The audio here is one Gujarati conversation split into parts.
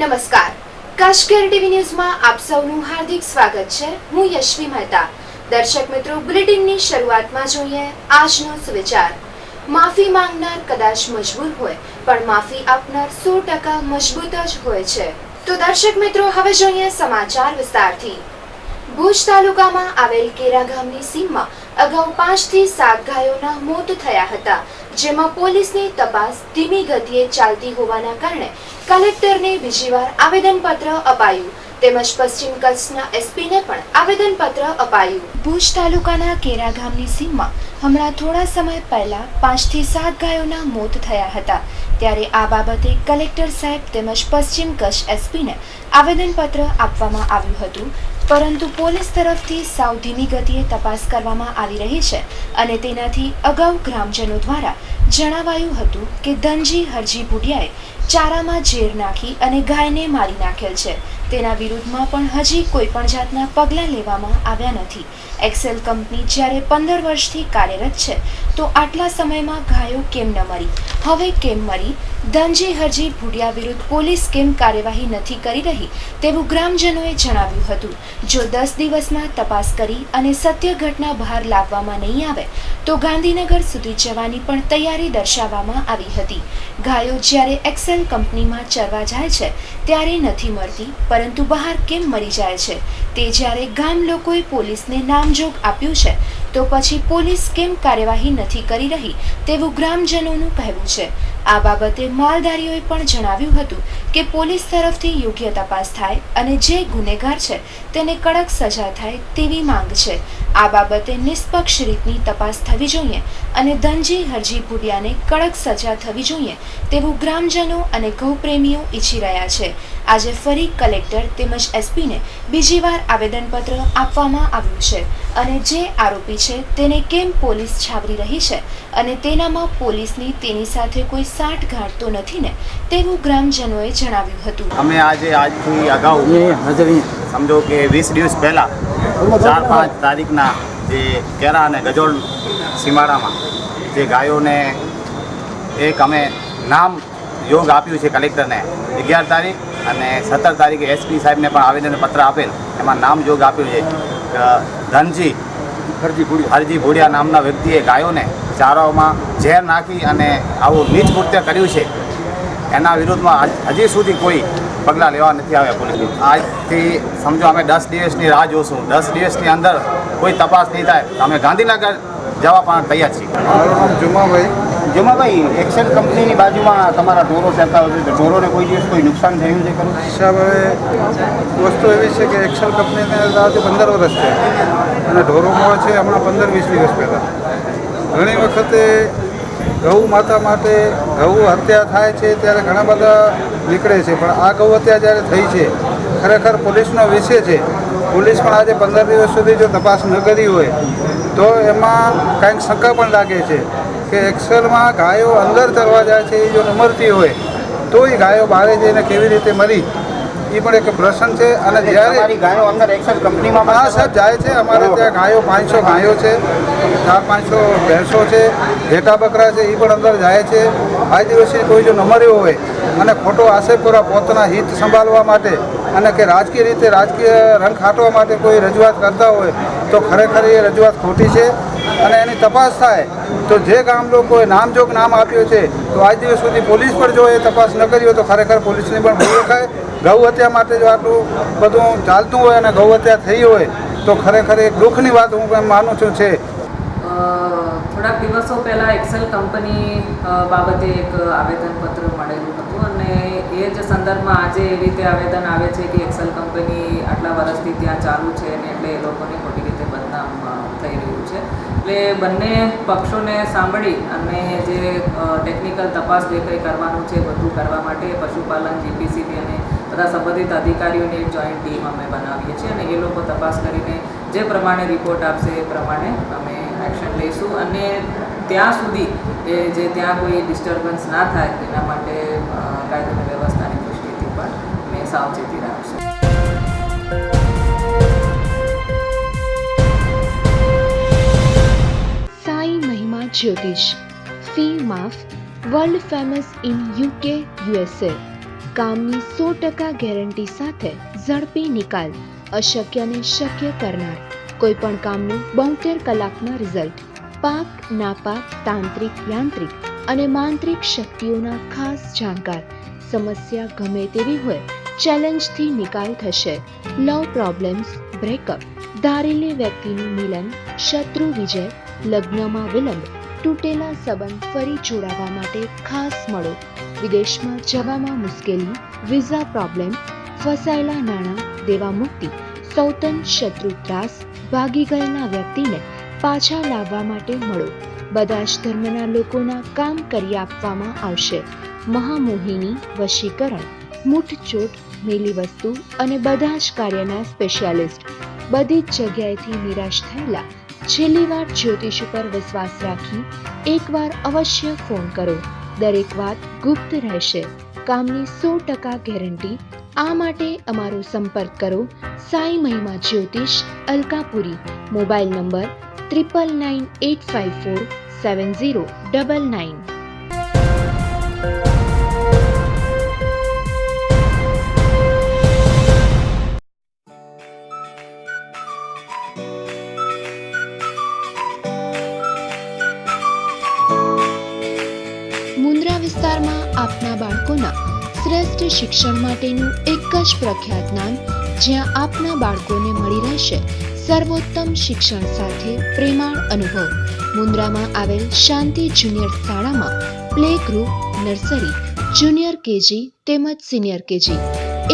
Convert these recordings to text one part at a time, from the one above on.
નમસ્કાર, કાશકેર ટીવી ન્યૂઝમાં આપ સૌનું હાર્દિક સ્વાગત છે. હું યશ્વી મહેતા. દર્શક મિત્રો, બુલેટિનની શરૂઆતમાં જોઈએ આજનો સુવિચાર. માફી માંગનાર કદાચ મજબૂર હોય, પણ માફી આપનાર 100% મજબૂત જ હોય છે. તો દર્શક મિત્રો, હવે જોઈએ સમાચાર વિસ્તારથી. ભુજ તાલુકામાં આવેલ કેરા ગામની સીમમાં અગાઉ 5 થી 7 ગાયોના મોત થયા હતા, જેમાં પોલીસની તપાસ ધીમી ગતિએ ચાલતી હોવાના કારણે કલેક્ટરને બીજી વાર આવેદનપત્ર અપાયું તેમજ પશ્ચિમ કચ્છના એસપીને પણ આવેદનપત્ર અપાયું. ભુજ તાલુકાના કેરા ગામની સીમમાં હમણાં થોડા સમય પહેલા 5 થી 7 ગાયોના મોત થયા હતા, ત્યારે આ બાબતે કલેક્ટર સાહેબ તેમજ પશ્ચિમ કચ્છ એસપીને આવેદનપત્ર આપવામાં આવ્યું હતું, પરંતુ પોલીસ તરફથી સાવ ધીમી ગતિએ તપાસ કરવામાં આવી રહી છે અને તેનાથી અગાઉ ગ્રામજનો દ્વારા જણાવાયું હતું કે ધનજી હરજી ભુડિયાએ ચારામાં ઝેર નાખી અને ગાયને મારી નાખેલ છે. તેના વિરુદ્ધમાં પણ હજી કોઈ પણ જાતના પગલાં લેવામાં આવ્યા નથી. એક્સેલ કંપની જ્યારે 15 વર્ષથી કાર્યરત છે, તો આટલા સમયમાં ગાયો કેમ ન મરી? હવે કેમ મરી? ધનજી હરજી ભુડિયા વિરુદ્ધ પોલીસ કેમ કાર્યવાહી નથી કરી રહી તેવું ગ્રામજનોએ જણાવ્યું હતું. જો 10 દિવસમાં તપાસ કરી અને સત્ય ઘટના બહાર લાવવામાં નહીં આવે તો ગાંધીનગર સુધી જવાની પણ તૈયારી દર્શાવવામાં આવી હતી. ગાયો જ્યારે એક્સેલ કંપનીમાં ચરવા જાય છે ત્યારે નથી મરતી, પરંતુ બહાર કેમ મરી જાય છે? તે જ્યારે ગામ લોકોએ પોલીસને નામજોગ આપ્યું છે, તો પછી પોલીસ કેમ કાર્યવાહી નથી કરી રહી તેવું ગ્રામજનોનું કહેવું છે. આ બાબતે માલધારીઓએ પણ જણાવ્યું હતું કે પોલીસ તરફથી યોગ્ય તપાસ થાય અને જે ગુનેગાર છે તેને કડક સજા થાય તેવી માંગ છે. આ બાબતે નિષ્પક્ષ રીતની તપાસ થવી જોઈએ અને ધનજી હરજી ભુડિયાને કડક સજા થવી જોઈએ તેવું ગ્રામજનો અને ગૌપ્રેમીઓ ઈચ્છી રહ્યા છે. આજે ફરી કલેક્ટર તેમજ એસપીને બીજી વાર આવેદનપત્ર આપવામાં આવ્યું છે અને જે આરોપી છે તેને કેમ પોલીસ છાવરી રહી છે અને તેનામાં પોલીસની તેની સાથે કોઈ સાંઠગાંઠ તો નથી ને તેવું ગ્રામજનોએ જણાવ્યું હતું. અમે આજથી અગાઉ સમજો કે 20 દિવસ પહેલા 4-5 તારીખના જે કેરા અને ગજોલ સીમાડામાં જે ગાયોને એક અમે નામ યોગ આપ્યું છે કલેક્ટરને 11 તારીખ અને 17 તારીખે એસપી સાહેબને પણ આવેદનપત્ર આપેલ. એમાં નામ યોગ આપ્યું છે ધનજી હરજી ભુડિયા નામના વ્યક્તિએ ગાયોને ચારાઓમાં ઝેર નાખી અને આવું નીચ કૃત્ય કર્યું છે. એના વિરુદ્ધમાં હજી સુધી કોઈ પગલાં લેવા નથી આવ્યા પોલીસ. આજથી સમજો અમે 10 દિવસની રાહ જોશું. 10 દિવસની અંદર કોઈ તપાસ નહીં થાય તો અમે ગાંધીનગર જવા પણ તૈયાર છીએ. મારું નામ જુમાભાઈ, એક્સેલ કંપનીની બાજુમાં તમારા ઢોરો ચરતા હોય છે, ઢોરોને કોઈ દિવસ કોઈ નુકસાન થયું છે ખરું? સાહેબ, હવે વસ્તુ એવી છે કે એક્સેલ કંપનીને આવતી 15 વર્ષ છે અને ઢોરોમાં છે હમણાં 15-20 દિવસ પહેલાં. ઘણી વખતે ગૌ માતા માટે ગૌ હત્યા થાય છે ત્યારે ઘણા બધા નીકળે છે, પણ આ ગૌ હત્યા જ્યારે થઈ છે ખરેખર પોલીસનો વિષય છે. પોલીસ પણ આજે 15 દિવસ સુધી જો તપાસ ન કરી હોય તો એમાં કાંઈક શંકા પણ લાગે છે કે એક્સેલમાં ગાયો અંદર ચરવા જાય છે, એ જો ન મરતી હોય તો એ ગાયો બહાર જઈને કેવી રીતે મરી, એ પણ એક પ્રશ્ન છે. અને જ્યારે ગાયો અંદર એક્સેલ કંપનીમાં હા સાહેબ જાય છે, અમારે ત્યાં ગાયો 500 ગાયો છે, 400-500 ભેંસો છે, ઘેટા બકરા છે, એ પણ અંદર જાય છે. આ દિવસે કોઈ જો ન મર્યો હોય અને ખોટો આક્ષેપોરા પોતાના હિત સંભાળવા માટે અને કે રાજકીય રીતે રાજકીય રંગ ખાટવા માટે કોઈ રજૂઆત કરતા હોય તો ખરેખર એ રજૂઆત ખોટી છે અને એની તપાસ થાય તો જે ગામ લોકોએ નામજોગ નામ આપ્યું છે તો આજ દિવસ સુધી પોલીસ પર જો એ તપાસ ન કરી હોય તો ખરેખર પોલીસની પણ ભૂલ દેખાય. ગૌ હત્યા માટે જો આટલું બધું ચાલતું હોય અને ગૌ હત્યા થઈ હોય તો ખરેખર એક દુઃખની વાત હું એમ માનું છું છે. થોડાક દિવસો પહેલાં એક્સેલ કંપની બાબતે એક આવેદનપત્ર મળેલું હતું અને એ જ સંદર્ભમાં આજે એ રીતે આવેદન આવે છે કે એક્સેલ કંપની આટલા વર્ષથી ત્યાં ચાલુ છે અને એટલે એ લોકોને ખોટી રીતે બદનામ થઈ રહ્યું છે. એટલે બંને પક્ષોને સાંભળી અને જે ટેકનિકલ તપાસ જે કંઈ કરવાનું છે બધું કરવા માટે પશુપાલન, જીપીસીબી અને બધા સંબંધિત અધિકારીઓની એક જોઈન્ટ ટીમ અમે બનાવીએ છીએ અને એ લોકો તપાસ કરીને જે પ્રમાણે રિપોર્ટ આપશે એ પ્રમાણે અમે એક્શન લઈશું અને ત્યાં સુધી એ જે ત્યાં કોઈ ડિસ્ટર્બન્સ ના થાય એના માટે કાયદો અને વ્યવસ્થાની દૃષ્ટિથી પણ મેં સાવચેતી રાખશું. સાઈ મહિમા જ્યોતિષ, ફી માફ, world famous in UK, USA. કામની 100% ગેરંટી સાથે ઝડપી નિકાલ, અશક્યને શક્ય કરનાર, કોઈ પણ કામનું 72 કલાકના રિઝલ્ટ, પાક નાપાક, તાંત્રિક, યાંત્રિક અને માંત્રિક શક્તિઓના ખાસ જાણકાર. સમસ્યા ગમે તેવી હોય, ચેલેન્જથી નિકાલ થશે. લવ પ્રોબ્લેમ્સ, બ્રેકઅપ, ધારેલી વ્યક્તિનું મિલન, શત્રુ વિજય, લગ્નમાં વિલંબ, તૂટેલા સંબંધ ફરી જોડાવા માટે ખાસ મળો. વિદેશમાં જવામાં મુશ્કેલી, વિઝા પ્રોબ્લેમ, ફસાયેલા નાણાં, દેવા મુક્તિ, સૌતન શત્રુ ત્રાસ, ભાગી ગયેલા વ્યક્તિને પાછા લાવવા માટે મળો. બધા જ ધર્મના લોકોના કામ કરી આપવામાં આવશે. મહામોહિની, વશીકરણ, મૂઠચોટ, મેલી વસ્તુ અને બધા જ કાર્યના સ્પેશિયાલિસ્ટ. બધી જ જગ્યાએથી નિરાશ થયેલા, છેલ્લી વાર જ્યોતિષ ઉપર વિશ્વાસ રાખી એકવાર અવશ્ય ફોન કરો. દરેક વાત ગુપ્ત રહેશે. કામની 100% ગેરંટી. આ માટે અમારો સંપર્ક કરો. સાઈ મહિમા જ્યોતિષ, અલકાપુરી. Mobile number 9985470999. મુન્દ્રા વિસ્તારમાં આપના બાળકોના શ્રેષ્ઠ શિક્ષણ માટેનું એક જ પ્રખ્યાત નામ, જ્યાં આપના બાળકોને મળી રહેશે સર્વોત્તમ શિક્ષણ સાથે પ્રેમાળ અનુભવ. મુન્દ્રામાં આવેલ શાંતિ જુનિયર શાળામાં play group, nursery, junior KG તેમજ સિનિયર કેજી.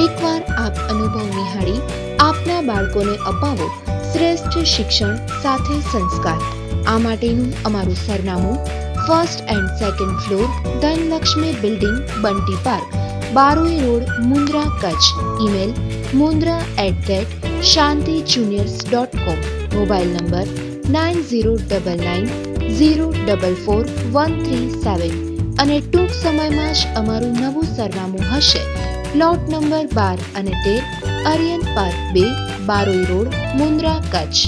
એકવાર આપ અનુભવ નિહાળી આપના બાળકોને અપાવો શ્રેષ્ઠ શિક્ષણ સાથે સંસ્કાર. આ માટેનું અમારું સરનામું: 1st and 2nd floor, Dhanlaxmi building, Bunty park, Baroi road, Mundra, Kutch. Email mundra@shantijuniors.com. Mobile number 9099044137. અને ટૂંક સમયમાં જ અમારું નવું સરનામું હશે. પ્લોટ નંબર 12 અને 13, આર્યન પાર્ક 2, બારોઈ રોડ, મુન્દ્રા, કચ્છ.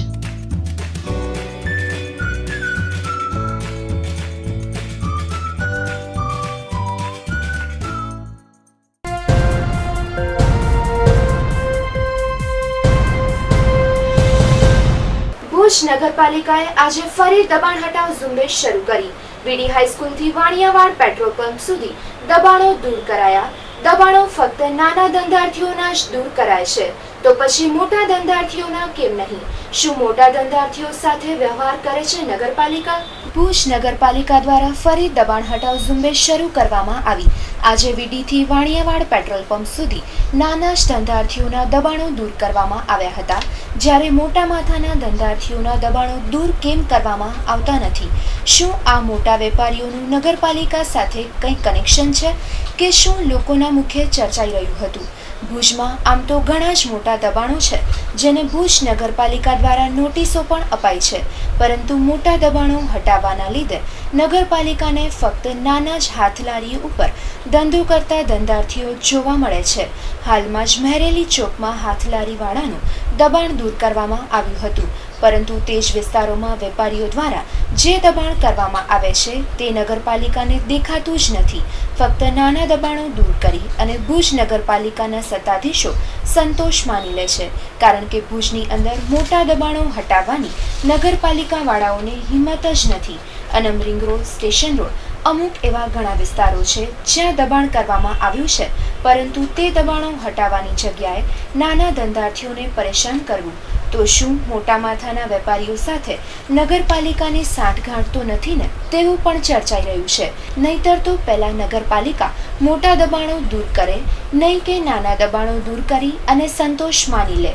ભુજ નગરપાલિકાએ આજે ફરી દબાણ હટાવ ઝુંબેશ શરૂ કરી. વીડી હાઈસ્કૂલથી વાણિયાવાડ પેટ્રોલ પંપ સુધી દબાણો દૂર કરાયા. દબાણો ફક્ત નાના ધંધાર્થીઓના જ દૂર કરાય છે, તો પછી મોટા ધંધાર્થીઓના કેમ નહીં? શું મોટા ધંધાર્થીઓ સાથે વ્યવહાર કરે છે નગરપાલિકા? ભુજ નગરપાલિકા દ્વારા ફરી દબાણ હટાવ ઝુંબેશ શરૂ કરવામાં આવી. આજે વીડીથી વાણિયાવાડ પેટ્રોલ પંપ સુધી નાના જ ધંધાર્થીઓના દબાણો દૂર કરવામાં આવ્યા હતા, જ્યારે મોટા માથાના ધંધાર્થીઓના દબાણો દૂર કેમ કરવામાં આવતા નથી? શું આ મોટા વેપારીઓનું નગરપાલિકા સાથે કંઈ કનેક્શન છે કે શું લોકોના મુખે ચર્ચાઈ રહ્યું હતું? ભુજમાં આમ તો ઘણા જ મોટા દબાણો છે, જેને ભુજ નગરપાલિકા દ્વારા નોટિસો પણ અપાઈ છે, પરંતુ મોટા દબાણો હટાવવાના લીધે નગરપાલિકાને ફક્ત નાના જ હાથલારીઓ ઉપર ધંધો કરતા ધંધાર્થીઓ જોવા મળે છે. હાલમાં જ મહેરેલી ચોકમાં હાથલારીવાળાનું દબાણ દૂર કરવામાં આવ્યું હતું, પરંતુ તે જ વિસ્તારોમાં વેપારીઓ દ્વારા જે દબાણ કરવામાં આવે છે તે નગરપાલિકાને દેખાતું જ નથી. ફક્ત નાના દબાણો દૂર કરી અને ભુજ નગરપાલિકાના સત્તાધીશો સંતોષ માની લે છે, કારણ કે ભુજની અંદર મોટા દબાણો હટાવવાની નગરપાલિકાવાળાઓને હિંમત જ નથી. અનમ રિંગ રોડ, સ્ટેશન રોડ, અમુક એવા ઘણા વિસ્તારો છે જ્યાં દબાણ કરવામાં આવ્યું છે, પરંતુ તે દબાણો હટાવવાની જગ્યાએ નાના ધંધાર્થીઓને પરેશાન કરવું. તો શું મોટા માથાના વેપારીઓ સાથે નગરપાલિકાની સાંઠગાંઠ તો નથી ને? તેવું પણ ચર્ચાઈ રહ્યું છે. નહીતર તો પહેલા નગરપાલિકા મોટા દબાણો દૂર કરે, નહીં કે નાના દબાણો દૂર કરી અને સંતોષ માની લે.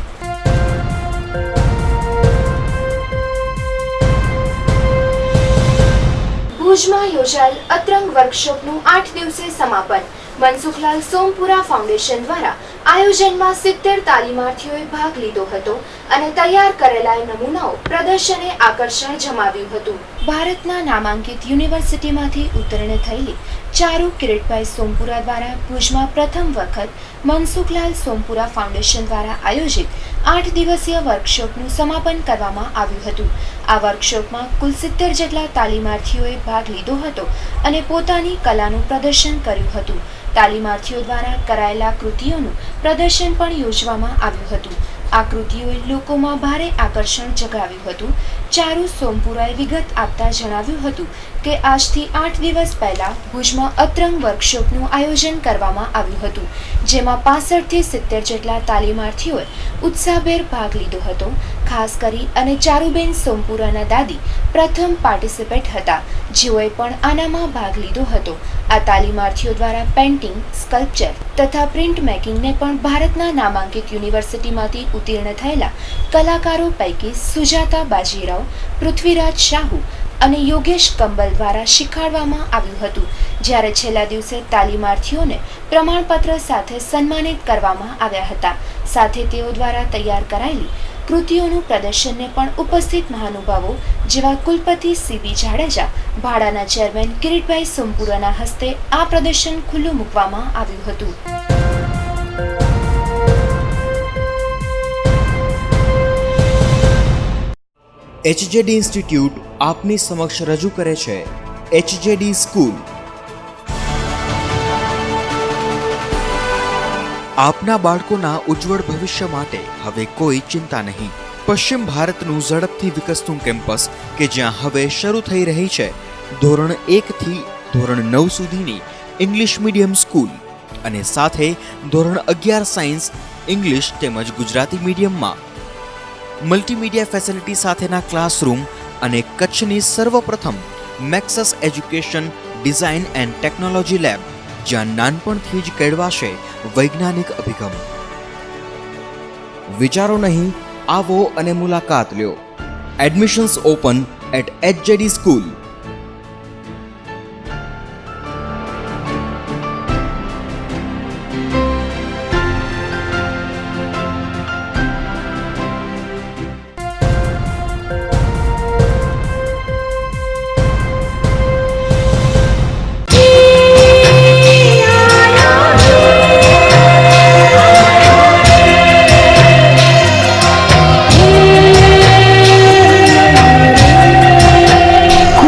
ભુજમાં યોજાયેલ અતરંગ વર્કશોપનું 8 દિવસીય સમાપન. મનસુખલાલ સોમપુરા ફાઉન્ડેશન દ્વારા આયોજનમાં 70 તાલીમાર્થીઓએ ભાગ લીધો હતો અને તૈયાર કરેલા નમૂનાઓ પ્રદર્શને આકર્ષણ જમાવ્યું હતું. ભારતના નામાંકિત યુનિવર્સિટીમાંથી ઉત્તીર્ણ થયેલી ચારુ કિરીટભાઈ સોમપુરા દ્વારા ભુજમાં પ્રથમ વખત મનસુખલાલ સોમપુરા ફાઉન્ડેશન દ્વારા આયોજિત 8 દિવસીય વર્કશોપનું સમાપન કરવામાં આવ્યું હતું. આ વર્કશોપમાં કુલ 70 જેટલા તાલીમાર્થીઓએ ભાગ લીધો હતો અને પોતાની કલાનું પ્રદર્શન કર્યું હતું. તાલીમાર્થીઓ દ્વારા કરાયેલા કૃતિઓનું પ્રદર્શન પણ યોજવામાં આવ્યું હતું. આ કૃતિઓએ લોકોમાં ભારે આકર્ષણ જગાવ્યું હતું. ચારુ સોમપુરાએ વિગત આપતા જણાવ્યું હતું કે આજથી 8 દિવસ પહેલા ભુજમાં અતરંગ વર્કશોપનું આયોજન કરવામાં આવ્યું હતું, જેમાં 65 થી 70 જેટલા તાલીમાર્થીઓએ ઉત્સાહભેર ભાગ લીધો હતો. ખાસ કરી અને ચારુબેન સોમપુરાના દાદી પ્રથમ પાર્ટિસિપેટ હતા, જેઓએ પણ આનામાં ભાગ લીધો હતો. આ તાલીમાર્થીઓ દ્વારા પેઇન્ટિંગ, સ્કલ્પચર તથા પ્રિન્ટ મેકિંગને પણ ભારતના નામાંકિત યુનિવર્સિટીમાંથી ઉત્તીર્ણ થયેલા કલાકારો પૈકી સુજાતા બાજીરાવ, પૃથ્વીરાજ શાહુ અને યોગેશ કંબલ દ્વારા શીખવાડવામાં આવ્યું હતું. જ્યારે છેલ્લા દિવસે તાલીમાર્થીઓને પ્રમાણપત્ર સાથે સન્માનિત કરવામાં આવ્યા હતા. સાથે તેઓ દ્વારા તૈયાર કરાયેલી કૃતિઓનું પ્રદર્શનને પણ ઉપસ્થિત મહાનુભાવો જેવા કુલપતિ સીબી જાડેજા, ભાડાના ચેરમેન કિરીટભાઈ સોમપુરાના હસ્તે આ પ્રદર્શન ખુલ્લું મૂકવામાં આવ્યું હતું. HJD ઇન્સ્ટિટ્યૂટ આપની સમક્ષ રજૂ કરે છે HJD સ્કૂલ. આપના બાળકોના ઉજ્જવળ ભવિષ્ય માટે હવે કોઈ ચિંતા નહીં. પશ્ચિમ ભારતનું ઝડપથી વિકસતું કેમ્પસ કે જ્યાં હવે શરૂ થઈ રહી છે ધોરણ 1 થી ધોરણ 9 સુધીની ઇંગ્લિશ મીડિયમ સ્કૂલ અને સાથે ધોરણ 11 સાયન્સ, ઇંગ્લિશ તેમજ ગુજરાતી મીડિયમમાં મલ્ટીમીડિયા ફેસિલિટી સાથેના ક્લાસરૂમ અને કચ્છની સર્વપ્રથમ મેક્સસ education design and technology lab, જ્યાં નાનપણથી જ કેળવાશે વૈજ્ઞાનિક અભિગમ. વિચારો નહીં, આવો અને મુલાકાત લ્યો. Admissions open at HJD school.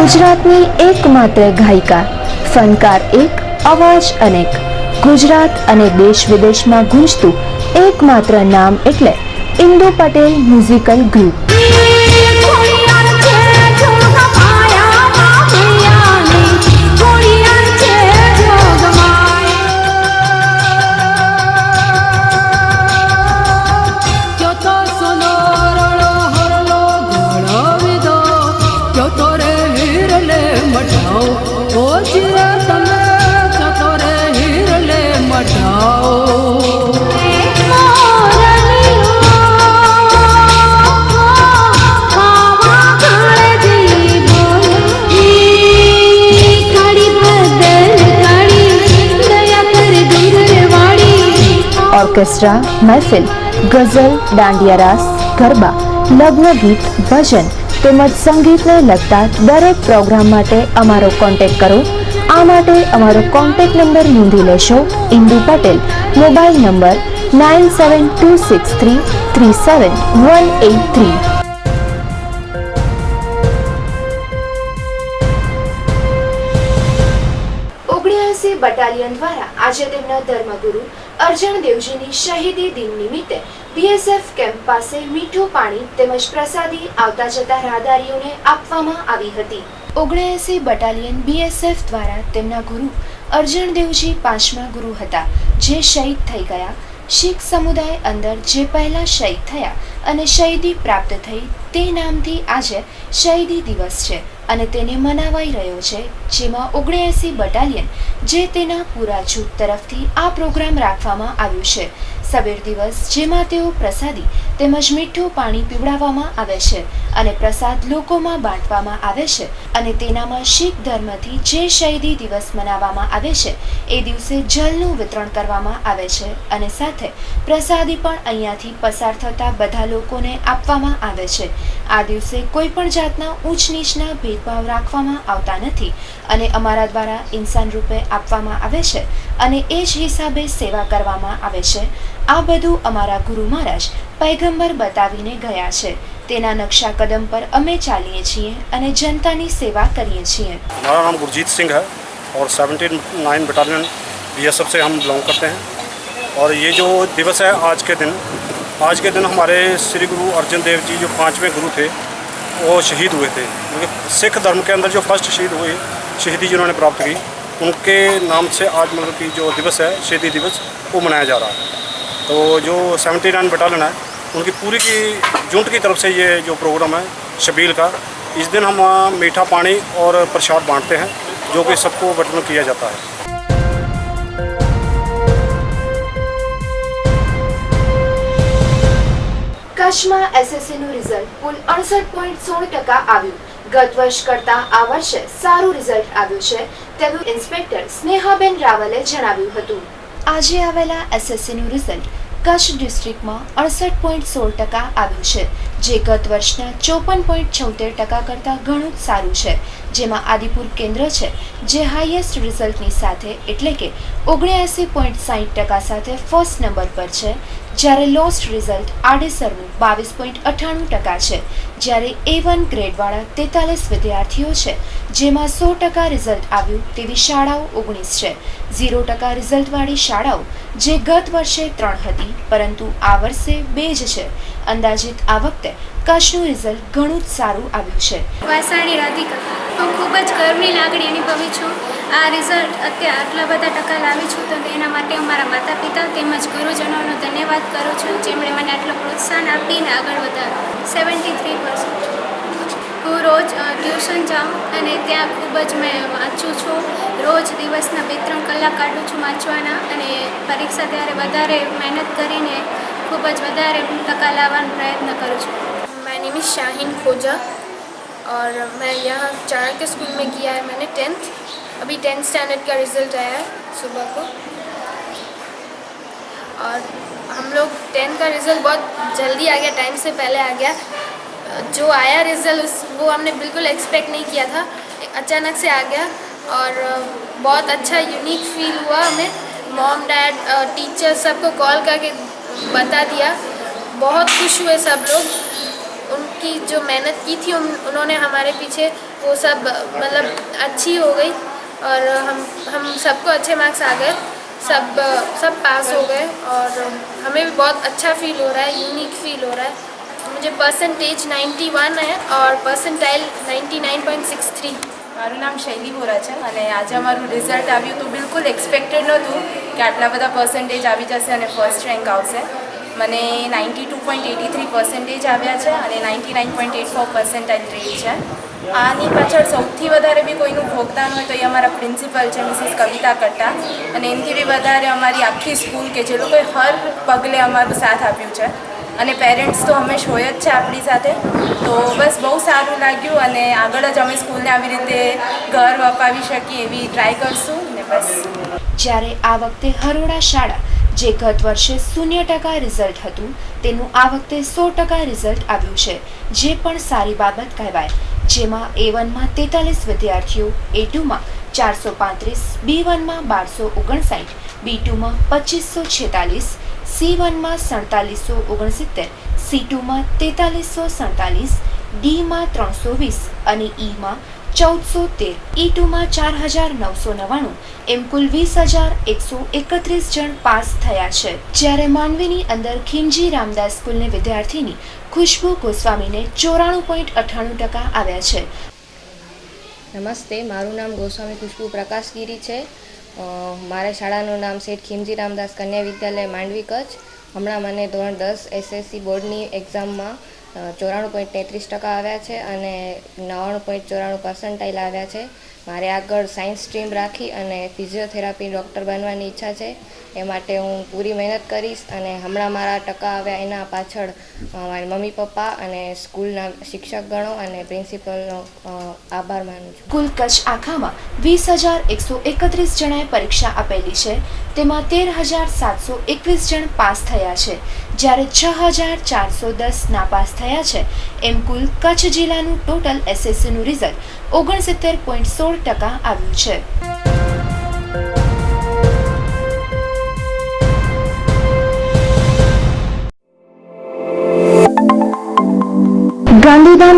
ગુજરાતની એકમાત્ર ગાયિકા, ફનકાર એક, અવાજ અનેક. ગુજરાત અને દેશ વિદેશમાં ગુંજતું એકમાત્ર નામ એટલે Indu Patel musical group. Orchestra, મહેફિલ, ગઝલ, દાંડિયા રાસ, ગરબા, લગ્ન ગીત, ભજન તેમજ સંગીતને લગતા દરેક પ્રોગ્રામ માટે અમારો કોન્ટેક્ટ કરો. આ માટે અમારો કોન્ટેક્ટ નંબર નોંધી લેશો. Indu Patel, mobile number 9726337183. Battalion દ્વારા આજે તેમના ધર્મગુરુ અર્જણ દેવજીની શહીદી દિન નિમિત્તે BSF કેમ્પ પાસે મીઠું પાણી તેમજ પ્રસાદી આવતા જતા રાહદારીઓને આપવામાં આવી હતી. 79 બટાલિયન BSF દ્વારા તેમના ગુરુ અર્જણ દેવજી 5મા ગુરુ હતા, જે શહીદ થઈ ગયા. શીખ સમુદાય અંદર જે પહેલા શહીદ થયા અને શહીદી પ્રાપ્ત થઈ તે નામથી આજે શહીદી દિવસ છે અને તેને મનાવાઈ રહ્યો છે, જેમાં 79 બટાલિયન જે તેના પૂરા જૂથ તરફથી આ પ્રોગ્રામ રાખવામાં આવ્યું છે. સબીર દિવસ, જેમાં તેઓ પ્રસાદી તેમજ મીઠું પાણી પીવડાવવામાં આવે છે અને પ્રસાદ લોકોમાં બાંટવામાં આવે છે અને તેનામાં શીખ ધર્મથી જે શહીદી દિવસ મનાવવામાં આવે છે એ દિવસે જલનું વિતરણ કરવામાં આવે છે અને સાથે પ્રસાદી પણ અહીંયાથી પસાર થતા બધા લોકોને આપવામાં આવે છે. આ દિવસે કોઈ પણ જાતના ઊંચ નીચના ભેદભાવ રાખવામાં આવતા નથી અને અમારા દ્વારા ઇન્સાન રૂપે આપવામાં આવે છે અને એ જ હિસાબે સેવા કરવામાં આવે છે. આ બધું અમારા ગુરુ મહારાજ પૈગંબર બતાવીને ગયા છે. તેના નકશા કદમ પર અમે ચાલીએ છીએ અને જનતાની સેવા કરીએ છીએ. हमारा नाम गुरजीत सिंह है और 79 बटालियन बीएसएफ से हम बिलोंग करते हैं. और ये जो दिवस है आज के दिन हमारे श्री गुरु अर्जन देव जी जो 5वें गुरु थे वो शहीद हुए थे. क्योंकि सिख धर्म के अंदर जो फर्स्ट शहीदी जिन्होंने प्राप्त की, उनके नाम से आज मतलब कि जो दिवस है शहीदी दिवस वो मनाया जा रहा है. तो जो 79 बटालियन है उनकी पूरी की जुंट की तरफ से ये जो प्रोग्राम है शबील का, इस दिन हम मीठा पानी और प्रसाद बांटते हैं जो कि सबको वितरण किया जाता है. કચ્છમાં એસએસસીનું રિઝલ્ટ કુલ 68.16% આવ્યું. ગત વર્ષ કરતાં આ વર્ષે સારું રિઝલ્ટ આવ્યું છે તેવું ઇન્સ્પેક્ટર સ્નેહાબેન રાવલે જણાવ્યું હતું. આજે આવેલા એસએસસીનું રિઝલ્ટ કચ્છ ડિસ્ટ્રિક્ટમાં 68.16% આવ્યું છે, જે ગત વર્ષના 54.76% કરતાં ઘણું જ સારું છે. જેમાં આદિપુર કેન્દ્ર છે જે હાઈએસ્ટ રિઝલ્ટની સાથે એટલે કે 79.60% સાથે ફર્સ્ટ નંબર પર છે, જ્યારે લોસ્ટ રિઝલ્ટ આડેસરનું 22.98% છે. જ્યારે A1 ગ્રેડવાળા 43 વિદ્યાર્થીઓ છે, જેમાં 100% રિઝલ્ટ આવ્યું તેવી શાળાઓ 19 છે. 0% રિઝલ્ટવાળી શાળાઓ જે ગત વર્ષે 3 હતી પરંતુ આ વર્ષે 2 જ છે. અંદાજિત આ વખતે કચ્છનું રિઝલ્ટ ઘણું જ સારું આવ્યું છે. વાસાણી રાધિકા, હું ખૂબ જ ગર્વની લાગણી અનુભવી છું. આ રિઝલ્ટ અત્યારે આટલા બધા ટકા લાવી છું તો એના માટે અમારા માતા પિતા તેમજ ગુરુજનોનો ધન્યવાદ કરું છું, જેમણે મને આટલું પ્રોત્સાહન આપીને આગળ વધાર્યું. 73%. હું રોજ ટ્યુશન જાઉં અને ત્યાં ખૂબ જ મેં વાંચું છું. રોજ દિવસના 2-3 કલાક કાઢું છું વાંચવાના અને પરીક્ષા ત્યારે વધારે મહેનત કરીને खूब વધારે ટકા લાવવાનો પ્રયત્ન કરું છું. माय नेम इज़ शाहीन खोजा और मैं यहाँ चाणक्य स्कूल में किया है मैंने 10th. अभी 10th स्टैंडर्ड का रिज़ल्ट आया है सुबह को और हम लोग 10th का रिज़ल्ट बहुत जल्दी आ गया, टाइम से पहले आ गया. जो आया रिज़ल्ट वो हमने बिल्कुल एक्सपेक्ट नहीं किया था, अचानक से आ गया और बहुत अच्छा यूनिक फील हुआ हमें. मॉम डैड टीचर सबको कॉल करके बता दिया. बहुत खुश हुए सब लोग. उनकी जो मेहनत की थी उन्होंने हमारे पीछे वो सब मतलब अच्छी हो गई और हम सबको अच्छे मार्क्स आ गए. सब पास हो गए और हमें भी बहुत अच्छा फील हो रहा है, यूनिक फील हो रहा है. मुझे परसेंटेज 91 है और परसेंटाइल 99.63. મારું નામ શૈલી વોરા છે અને આજે અમારું રિઝલ્ટ આવ્યું તો બિલકુલ એક્સપેક્ટેડ નહોતું કે આટલા બધા પર્સન્ટેજ આવી જશે અને ફર્સ્ટ રેન્ક આવશે. મને 92.83% આવ્યા છે અને 99.84 પર્સન્ટાઇલ રેટ છે. આની પાછળ સૌથી વધારે બી કોઈનું યોગદાન હોય તો એ અમારા પ્રિન્સિપલ છે મિસિસ કવિતા કટ્ટા, અને એનાથી બી વધારે અમારી આખી સ્કૂલ કે જે લોકોએ હર પગલે અમારું સાથ આપ્યું છે. અને પેરેન્ટ્સ તો હંમેશા હોય જ છે આપણી સાથે. તો બસ બહુ સારું લાગ્યું અને આગળ જ અમે સ્કૂલને આવી રીતે ગર્વ અપાવી શકીએ એવી ટ્રાય કરશું ને બસ. જ્યારે આ વખતે હરોડા શાળા જે ગત વર્ષે 0% રિઝલ્ટ હતું તેનું આ વખતે 100% રિઝલ્ટ આવ્યું છે, જે પણ સારી બાબત કહેવાય. જેમાં A1માં 43 વિદ્યાર્થીઓ, A2માં 435, B1માં 1259, B2માં 2546, C1માં 4769, C2માં 4347, Dમાં 320 અને Eમાં 1413, E2માં 4999, એમ કુલ 20,131 જણ પાસ થયા છે. જ્યારે માંડવીની અંદર ખીમજી રામદાસ સ્કૂલની વિદ્યાર્થીની ખુશ્બુ ગોસ્વામીને 94.98% આવ્યા છે. નમસ્તે, મારું નામ ગોસ્વામી ખુશ્બુ પ્રકાશગીરી છે. મારા શાળાનું નામ શેઠ ખીમજી રામદાસ કન્યા વિદ્યાલય માંડવી કચ્છ. હમણાં મને ધોરણ 10 SSC બોર્ડની એક્ઝામમાં 94.33% આવ્યા છે અને 99.94 પર્સન્ટાઇલ આવ્યા છે. મારે આગળ સાયન્સ સ્ટ્રીમ રાખી અને ફિઝિયોથેરાપી ડૉક્ટર બનવાની ઈચ્છા છે. એ માટે હું પૂરી મહેનત કરીશ અને હમણાં મારા ટકા આવ્યા એના પાછળ મારી મમ્મી પપ્પા અને સ્કૂલના શિક્ષકગણો અને પ્રિન્સિપલનો આભાર માનું છું. કુલ કચ્છ આખામાં 20,131 જણાએ પરીક્ષા આપેલી છે, તેમાં 13,721 જણ પાસ થયા છે, જ્યારે 6,410 નાપાસ થયા છે. એમ કુલ કચ્છ જિલ્લાનું ટોટલ SSCનું રિઝલ્ટ 69.16% આવ્યું છે.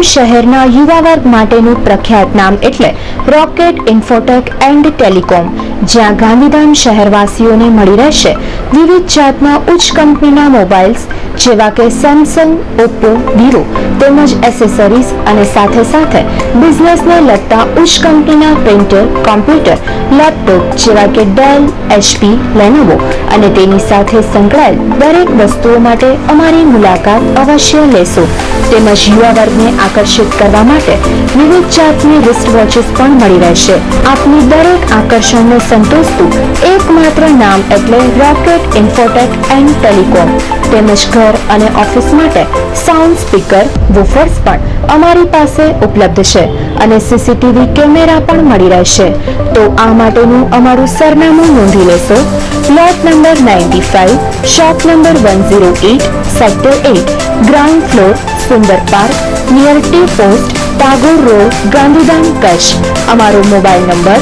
ગાંધીધામ શહેરના યુવા વર્ગ માટેનું પ્રખ્યાત નામ એટલે રોકેટ ઇન્ફોટેક એન્ડ ટેલિકોમ, જ્યાં ગાંધીધામ શહેરવાસીઓને મળી રહેશે વિવિધ જાતના ઉચ્ચ કંપનીના મોબાઈલ્સ જેવા કે સેમસંગ, ઓપ્પો, વિવો તેમજ એસેસરીઝ અને સાથે સાથે બિઝનેસને લગતા ઉચ્ચ કંપનીના પ્રિન્ટર, કોમ્પ્યુટર, લેપટોપ જેવા કે ડેલ, HP, લેનોવો અને તેની સાથે સંકળાયેલ દરેક વસ્તુઓ માટે અમારી મુલાકાત અવશ્ય લેશો. તેમજ યુવા વર્ગને આકર્ષિત કરવા માટે વિવિધ જાતની રિસ્ટ વોચીસ પણ મળી રહેશે. આપની દરેક આકર્ષણને સંતોષતું એકમાત્ર નામ એટલે રોકેટ ઇન્ફોટેક એન્ડ ટેલિકોમ. તેમજ ઘર અને ઓફિસ માટે સાઉન્ડ સ્પીકર, વૂફર્સ પણ અમારી પાસે ઉપલબ્ધ છે અને CCTV કેમેરા પણ મળી રહેશે. તો આ માટેનું અમારું સરનામું નોંધી લેશો. Plot number 95, shop number 108, sector 8, ground floor, Sundar park, near T post, Tagore road, Gandhidham, Kutch. અમારો મોબાઈલ નંબર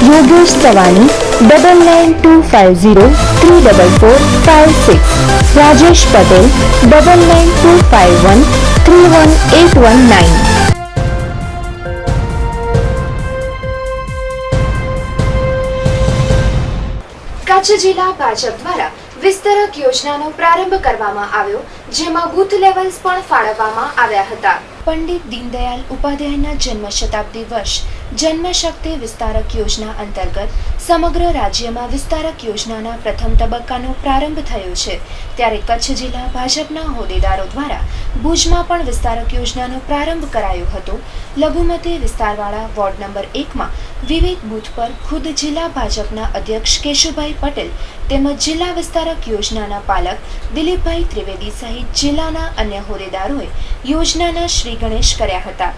યોગેશ સવાણી 9925034456, રાજેશ પટેલ 9925131819. કચ્છ જિલ્લા ભાજપ દ્વારા વિસ્તરક યોજનાનો પ્રારંભ કરવામાં આવ્યો, જેમાં બૂથ લેવલ્સ પણ ફાળવવામાં આવ્યા હતા. પંડિત દીનદયાલ ઉપાધ્યાયના જન્મ શતાબ્દી વર્ષ જન્મશક્તિ વિસ્તારક યોજના અંતર્ગત સમગ્ર રાજ્યમાં વિસ્તારક યોજનાના પ્રથમ તબક્કાનો પ્રારંભ થયો છે. ત્યારે કચ્છ જિલ્લા ભાજપના હોદ્દેદારો દ્વારા ભુજમાં પણ વિસ્તારક યોજનાનો પ્રારંભ કરાયો હતો. લઘુમતી વિસ્તારવાળા વોર્ડ નંબર 1માં વિવિધ બૂથ પર ખુદ જિલ્લા ભાજપના અધ્યક્ષ કેશુભાઈ પટેલ તેમજ જિલ્લા વિસ્તારક યોજનાના પાલક દિલીપભાઈ ત્રિવેદી સહિત જિલ્લાના અન્ય હોદ્દેદારોએ યોજનાના શ્રી ગણેશ કર્યા હતા.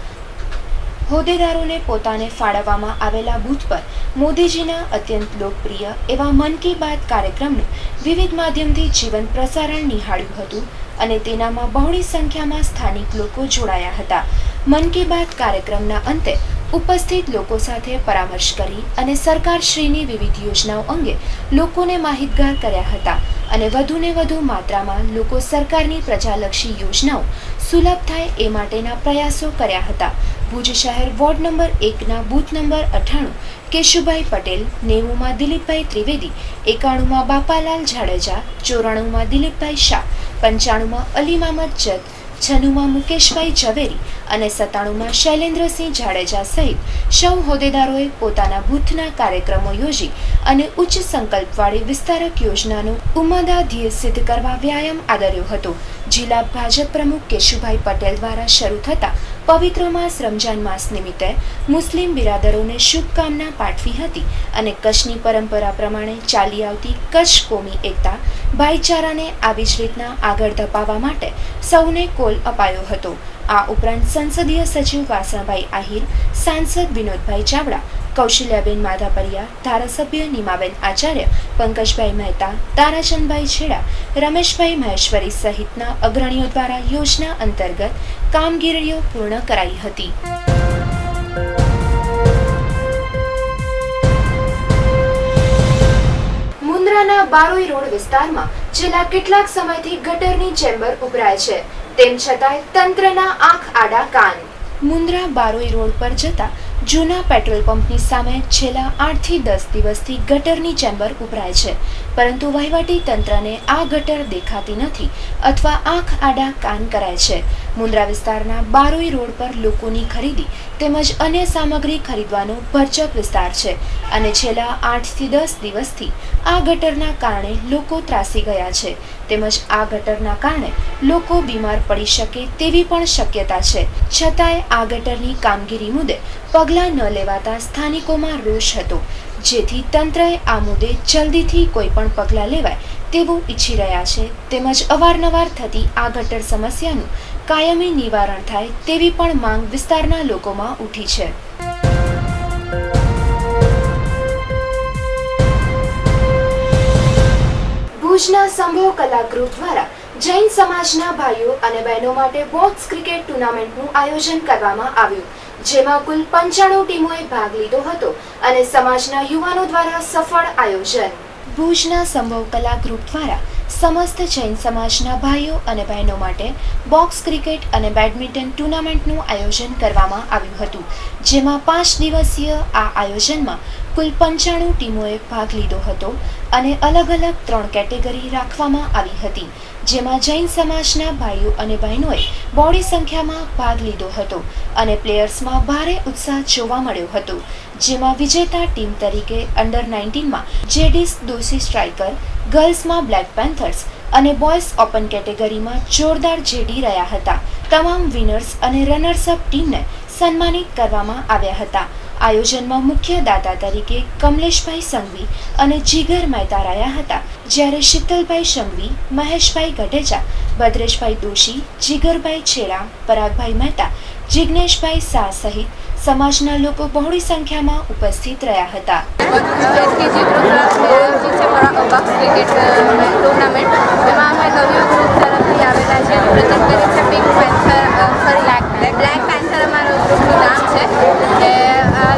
હોદ્દેદારોને પોતાને ફાળવવામાં આવેલા બૂથ પર મોદીજીના અત્યંત લોકપ્રિય એવા મન કી બાત કાર્યક્રમનું વિવિધ માધ્યમથી જીવંત પ્રસારણ નિહાળ્યું હતું અને તેનામાં બહોળી સંખ્યામાં સ્થાનિક લોકો જોડાયા હતા. મન કી બાત કાર્યક્રમના અંતે ઉપસ્થિત લોકો સાથે પરામર્શ કરી અને સરકારશ્રીની વિવિધ યોજનાઓ અંગે લોકોને માહિતગાર કર્યા હતા અને વધુને વધુ માત્રામાં લોકો સરકારની પ્રજાલક્ષી યોજનાઓ સુલભ થાય એ માટેના પ્રયાસો કર્યા હતા. ભુજ શહેર વોર્ડ નંબર 1ના બૂથ નંબર 98 કેશુભાઈ પટેલ, 90માં દિલીપભાઈ ત્રિવેદી, 91માં બાપાલાલ જાડેજા, 94માં દિલીપભાઈ શાહ, 95માં અલી મામદ જત, 96માં મુકેશભાઈ ઝવેરી અને 97માં શૈલેન્દ્રસિંહ જાડેજા સહિત સૌ હોદ્દેદારોએ પોતાના બૂથના કાર્યક્રમો યોજી અને ઉચ્ચ સંકલ્પવાળી વિસ્તારક યોજનાનો ઉમદા ધ્યેય સિદ્ધ કરવા વ્યાયામ આદર્યો હતો. જિલ્લા ભાજપ પ્રમુખ કેશુભાઈ પટેલ દ્વારા શરૂ થતા પવિત્ર માસ રમજાન માસ નિમિત્તે મુસ્લિમ બિરાદરોને શુભકામના પાઠવી હતી અને કચ્છની પરંપરા પ્રમાણે ચાલી આવતી કચ્છ કોમી એકતા, ભાઈચારાને આવી જ રીતના આગળ ધપાવવા માટે સૌને કોલ અપાયો હતો. આ ઉપરાંત સંસદીય સચિવ વાસણભાઈ આહિર, સાંસદ વિનોદભાઈ ચાવડા, કૌશલ્યાબેન માધાપરિયા, ધારાસભ્ય નીમાબેન આચાર્ય, પંકજભાઈ મહેતા, તારાચંદભાઈ છેડા, રમેશભાઈ મહેશ્વરી સહિતના અગ્રણીઓ દ્વારા યોજના અંતર્ગત કામગીરીઓ પૂર્ણ કરાઈ હતી. મુન્દ્રાના બારોઈ રોડ વિસ્તારમાં છેલ્લા કેટલાક સમયથી ગટરની ચેમ્બર ઉભરાય છે, તેમ છતાંય તંત્રના આંખ આડા કાન. મુન્દ્રા બારોઈ રોડ પર જતા જૂના પેટ્રોલ પંપની સામે છેલ્લા 8 થી 10 દિવસથી ગટરની ચેમ્બર ઉભરાય છે, પરંતુ વહીવટી તંત્રને આ ગટર દેખાતી નથી અથવા આંખ આડા કાન કરાય છે. મુન્દ્રા વિસ્તારના બારોઈ રોડ પર લોકોની ખરીદી તેમજ અન્ય સામગ્રી ખરીદવાનો ભરચક વિસ્તાર છે અને છેલ્લા 8 થી 10 દિવસથી આ ગટરના કારણે લોકો ત્રાસી ગયા છે તેમજ આ ગટરના કારણે લોકો બીમાર પડી શકે તેવી પણ શક્યતા છે. છતાંય આ ગટરની કામગીરી મુદ્દે પગલાં ન લેવાતા સ્થાનિકોમાં રોષ હતો, જેથી તંત્રએ આ મુદ્દે જલ્દીથી કોઈ પણ પગલાં લેવાય તેવું ઈચ્છી રહ્યા છે તેમજ અવારનવાર થતી આ ગટર સમસ્યાનું કાયમી નિવારણ થાય તેવી પણ માંગ વિસ્તારના લોકોમાં ઉઠી છે. ભુજના સંભવ કલા ગ્રુપ દ્વારા જૈન સમાજના ભાઈઓ અને બહેનો માટે બોક્સ ક્રિકેટ ટુર્નામેન્ટનું આયોજન કરવામાં આવ્યું, જેમાં કુલ 95 ટીમોએ ભાગ લીધો હતો અને સમાજના યુવાનો દ્વારા સફળ આયોજન. ભુજના સંભવ કલા ગ્રુપ દ્વારા સમસ્ત જૈન સમાજના ભાઈઓ અને બહેનો માટે બોક્સ ક્રિકેટ અને બેડમિન્ટન ટુર્નામેન્ટનું આયોજન કરવામાં આવ્યું હતું, જેમાં 5 દિવસીય આ આયોજનમાં કુલ 95 ટીમોએ ભાગ લીધો હતો અને અલગ અલગ 3 કેટેગરી રાખવામાં આવી હતી, જેમાં જૈન સમાજના ભાઈઓ અને બહેનોએ બહોળી સંખ્યામાં ભાગ લીધો હતો અને પ્લેયર્સમાં ભારે ઉત્સાહ જોવા મળ્યો હતો, જેમાં વિજેતા ટીમ તરીકે અંડર 19માં જેડીસ દોશી સ્ટ્રાઇકર, ગર્લ્સમાં બ્લેક પેન્થર્સ અને બોયઝ ઓપન કેટેગરીમાં જોરદાર જેડી રહ્યા હતા. તમામ વિનર્સ અને રનર્સઅપ ટીમને સન્માનિત કરવામાં આવ્યા હતા. આયોજનમાં મુખ્ય દાતા તરીકે કમલેશભાઈ સંઘવી અને જીગર મહેતા રહ્યા હતા, જ્યારે શીતલભાઈ સંઘવી, મહેશભાઈ ગઢેચા, ભદ્રેશભાઈ દોશી, જીગરભાઈ છેડા, પરાગભાઈ મહેતા, જિગ્નેશભાઈ શાહ સહિત સમાજના લોકો બહોળી સંખ્યામાં ઉપસ્થિત રહ્યા હતા. ક્રિકેટ ટુર્નામેન્ટ જેમાં અમે કવિઓ ગ્રુપ તરફથી આવેલા છે. પ્રેઝન્ટ કરી છે પિંક પેન્થર, બ્લેક પેન્થર અમારું ગ્રુપનું નામ છે. કે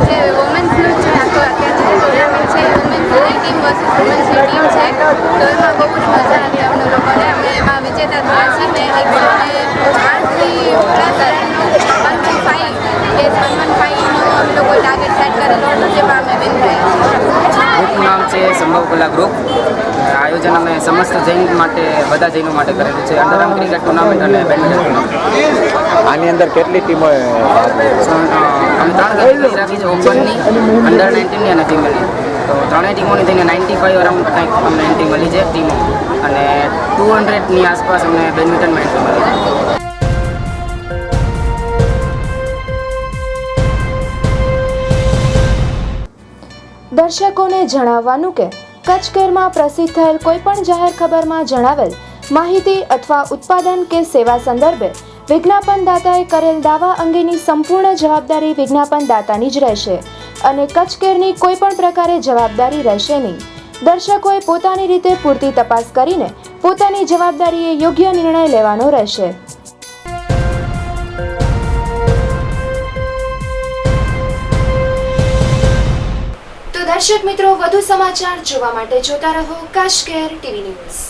જે વુમેન્સનું છે આખું અત્યારે ટુર્નામેન્ટ છે, વુમેન્સની ટીમ વર્સિસ વુમેન્સની ટીમ છે. તો એમાં બહુ જ મજા આવી અમને લોકોને. અમે એમાં વિજેતા થયા છીએ ને 108થી પ્લસ 115 અમે લોકો ટાર્ગેટ સેટ કરેલો હતો, જેમાં અમે વિન થયા છીએ. ગ્રુપનું નામ છે સંભવ કલા ગ્રુપ. આયોજન અમે સમસ્ત જૈન માટે, બધા જૈનો માટે કરેલું છે. અંડરઆર્મ ક્રિકેટ ટુર્નામેન્ટ અને બેડમિન્ટન ટુર્નામેન્ટ. આની અંદર કેટલી ટીમોએ અમે 3 કેટેગરી રાખી છે, ઓપનની, અંડર 19ની અને ફિમેલની. તો 3 ટીમોની થઈને 95 અરાઉન્ડ કંઈક અમને એન્ટ્રી મળી છે ટીમો, અને 200ની આસપાસ અમને બેડમિન્ટનમાં એન્ટ્રી મળી છે. દર્શકોને જણાવવાનું કે કચ્છ કેરમાં પ્રસિદ્ધ થયેલ કોઈપણ જાહેર ખબરમાં જણાવેલ માહિતી અથવા ઉત્પાદન કે સેવા સંદર્ભે વિજ્ઞાપનદાતાએ કરેલ દાવા અંગેની સંપૂર્ણ જવાબદારી વિજ્ઞાપનદાતાની જ રહેશે અને કચ્છ કેરની કોઈપણ પ્રકારે જવાબદારી રહેશે નહીં. દર્શકોએ પોતાની રીતે પૂરતી તપાસ કરીને પોતાની જવાબદારીએ યોગ્ય નિર્ણય લેવાનો રહેશે. દર્શક મિત્રો, વધુ સમાચાર જોવા માટે જોતા રહો કચ્છ કેર ટીવી ન્યૂઝ.